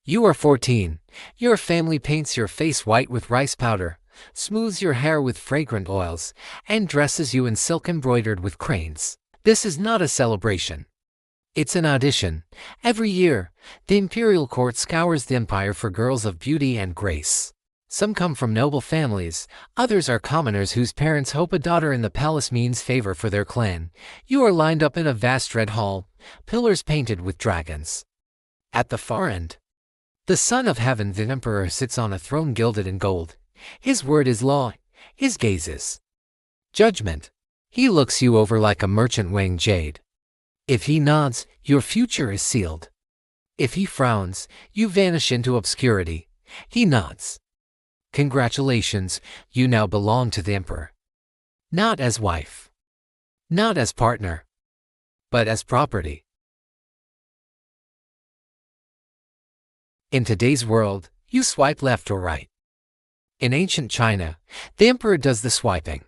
You are 14. Your family paints your face white with rice powder, smooths your hair with fragrant oils, and dresses you in silk embroidered with cranes. This is not a celebration. It's an audition. Every year, the imperial court scours the empire for girls of beauty and grace. Some come from noble families, others are commoners whose parents hope a daughter in the palace means favor for their clan. You are lined up in a vast red hall, pillars painted with dragons. At the far end, the Son of Heaven, the Emperor, sits on a throne gilded in gold. His word is law, his gaze is judgment. He looks you over like a merchant weighing jade. If he nods, your future is sealed. If he frowns, you vanish into obscurity. He nods. Congratulations, you now belong to the Emperor. Not as wife, not as partner, but as property. In today's world, you swipe left or right. In ancient China, the emperor does the swiping.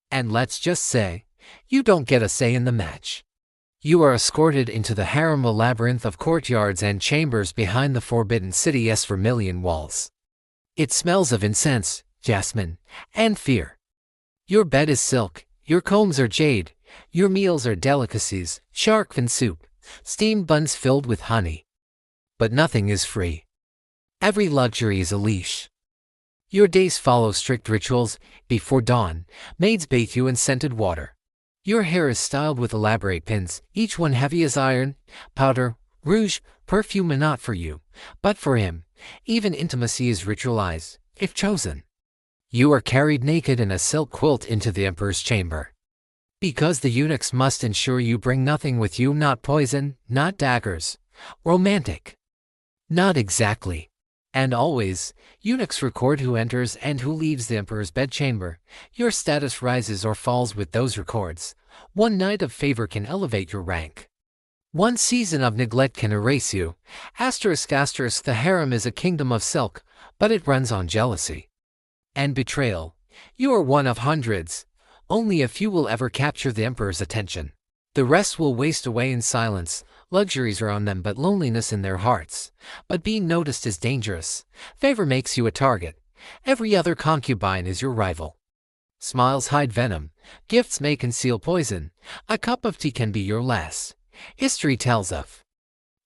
And let's just say, you don't get a say in the match. You are escorted into the harem, a labyrinth of courtyards and chambers behind the forbidden city's vermilion walls. It smells of incense, jasmine, and fear. Your bed is silk, your combs are jade, your meals are delicacies, shark fin soup, steamed buns filled with honey. But nothing is free. Every luxury is a leash. Your days follow strict rituals. Before dawn, maids bathe you in scented water. Your hair is styled with elaborate pins, each one heavy as iron, powder, rouge, perfume, and not for you, but for him. Even intimacy is ritualized, if chosen. You are carried naked in a silk quilt into the emperor's chamber. Because the eunuchs must ensure you bring nothing with you, not poison, not daggers. Romantic. Not exactly. And always, eunuchs record who enters and who leaves the emperor's bedchamber. Your status rises or falls with those records. One night of favor can elevate your rank. One season of neglect can erase you. The harem is a kingdom of silk, but it runs on jealousy and betrayal. You are one of hundreds. Only a few will ever capture the emperor's attention. The rest will waste away in silence. Luxuries are on them, but loneliness in their hearts. But being noticed is dangerous. Favor makes you a target. Every other concubine is your rival. Smiles hide venom. Gifts may conceal poison. A cup of tea can be your last. History tells of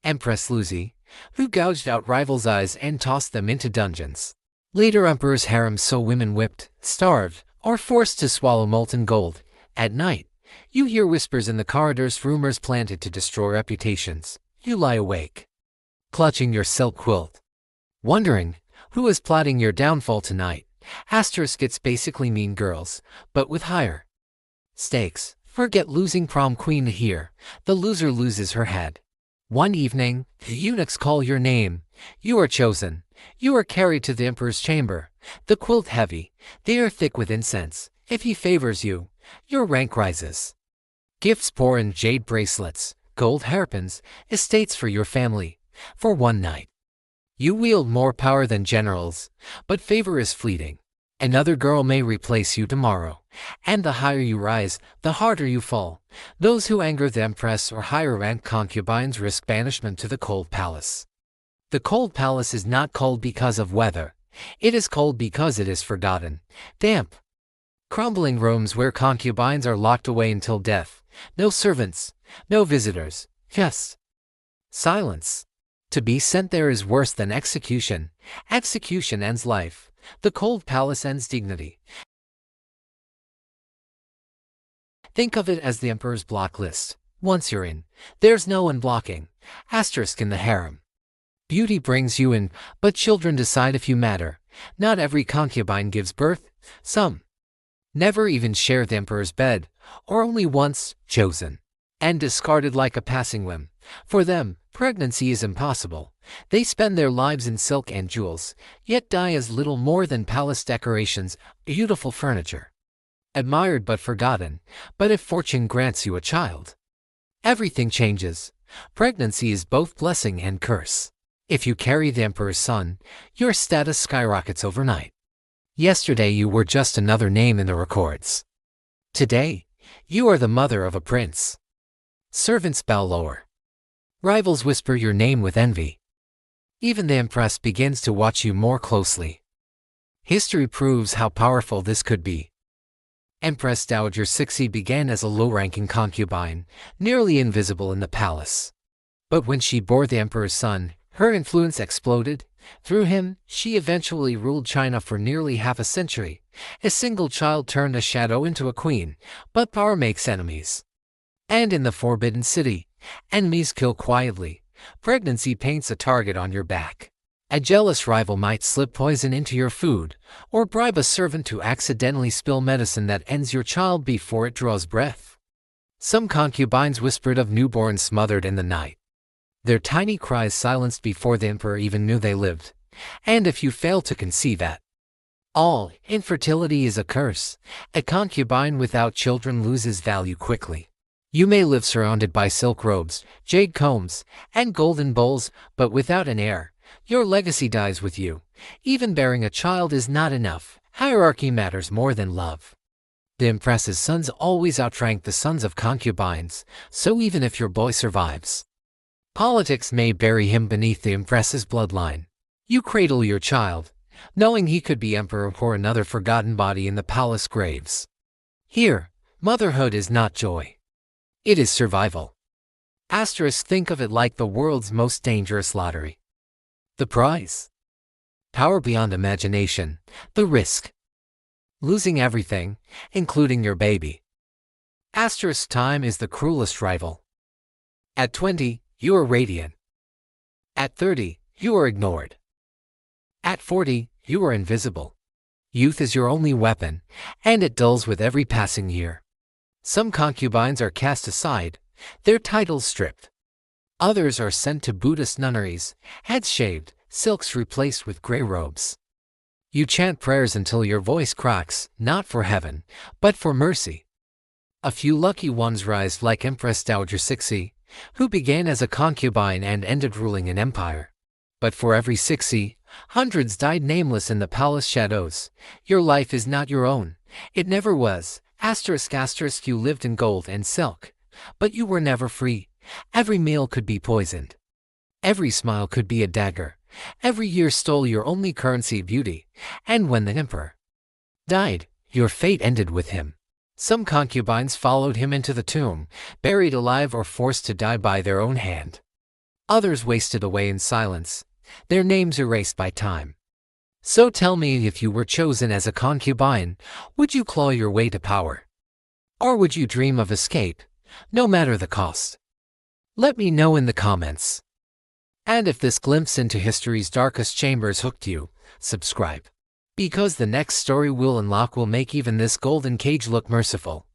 Empress Lucy, who gouged out rivals' eyes and tossed them into dungeons. Later emperors' harems saw women whipped, starved, or forced to swallow molten gold. At night, you hear whispers in the corridors, rumors planted to destroy reputations. You lie awake, clutching your silk quilt, wondering who is plotting your downfall tonight. It's basically Mean Girls, but with higher stakes. Forget losing prom queen here. The loser loses her head. One evening, the eunuchs call your name. You are chosen. You are carried to the emperor's chamber. The quilt heavy, the air thick with incense. If he favors you, your rank rises. Gifts pour in: jade bracelets, gold hairpins, estates for your family. For one night, you wield more power than generals, but favor is fleeting. Another girl may replace you tomorrow, and the higher you rise, the harder you fall. Those who anger the empress or higher ranked concubines risk banishment to the cold palace. The cold palace is not cold because of weather. It is cold because it is forgotten, damp, crumbling rooms where concubines are locked away until death. No servants, no visitors, just silence. To be sent there is worse than execution. Execution ends life. The cold palace ends dignity. Think of it as the emperor's block list. Once you're in, there's no one blocking. In the harem. Beauty brings you in, but children decide if you matter. Not every concubine gives birth. Some never even share the emperor's bed, or only once, chosen and discarded like a passing whim. For them, pregnancy is impossible. They spend their lives in silk and jewels, yet die as little more than palace decorations, beautiful furniture. Admired but forgotten. But if fortune grants you a child, everything changes. Pregnancy is both blessing and curse. If you carry the emperor's son, your status skyrockets overnight. Yesterday you were just another name in the records. Today, you are the mother of a prince. Servants bow lower. Rivals whisper your name with envy. Even the Empress begins to watch you more closely. History proves how powerful this could be. Empress Dowager Cixi began as a low-ranking concubine, nearly invisible in the palace. But when she bore the emperor's son, her influence exploded. Through him, she eventually ruled China for nearly half a century. A single child turned a shadow into a queen, but power makes enemies. And in the Forbidden City, enemies kill quietly. Pregnancy paints a target on your back. A jealous rival might slip poison into your food, or bribe a servant to accidentally spill medicine that ends your child before it draws breath. Some concubines whispered of newborns smothered in the night. Their tiny cries silenced before the emperor even knew they lived. And if you fail to conceive at all, infertility is a curse. A concubine without children loses value quickly. You may live surrounded by silk robes, jade combs, and golden bowls, but without an heir, your legacy dies with you. Even bearing a child is not enough. Hierarchy matters more than love. The empress's sons always outrank the sons of concubines, so even if your boy survives, politics may bury him beneath the empress's bloodline. You cradle your child, knowing he could be emperor or another forgotten body in the palace graves. Here, motherhood is not joy. It is survival. Think of it like the world's most dangerous lottery. The prize? Power beyond imagination. The risk? Losing everything, including your baby. Time is the cruelest rival. At 20, you are radiant. At 30, you are ignored. At 40, you are invisible. Youth is your only weapon, and it dulls with every passing year. Some concubines are cast aside, their titles stripped. Others are sent to Buddhist nunneries, heads shaved, silks replaced with gray robes. You chant prayers until your voice cracks, not for heaven, but for mercy. A few lucky ones rise like Empress Dowager Cixi, who began as a concubine and ended ruling an empire. But for every Cixi, hundreds died nameless in the palace shadows. Your life is not your own. It never was. You lived in gold and silk, but you were never free. Every meal could be poisoned. Every smile could be a dagger. Every year stole your only currency, beauty. And when the emperor died, your fate ended with him. Some concubines followed him into the tomb, buried alive or forced to die by their own hand. Others wasted away in silence, their names erased by time. So tell me, if you were chosen as a concubine, would you claw your way to power? Or would you dream of escape, no matter the cost? Let me know in the comments. And if this glimpse into history's darkest chambers hooked you, subscribe. Because the next story we'll unlock will make even this golden cage look merciful.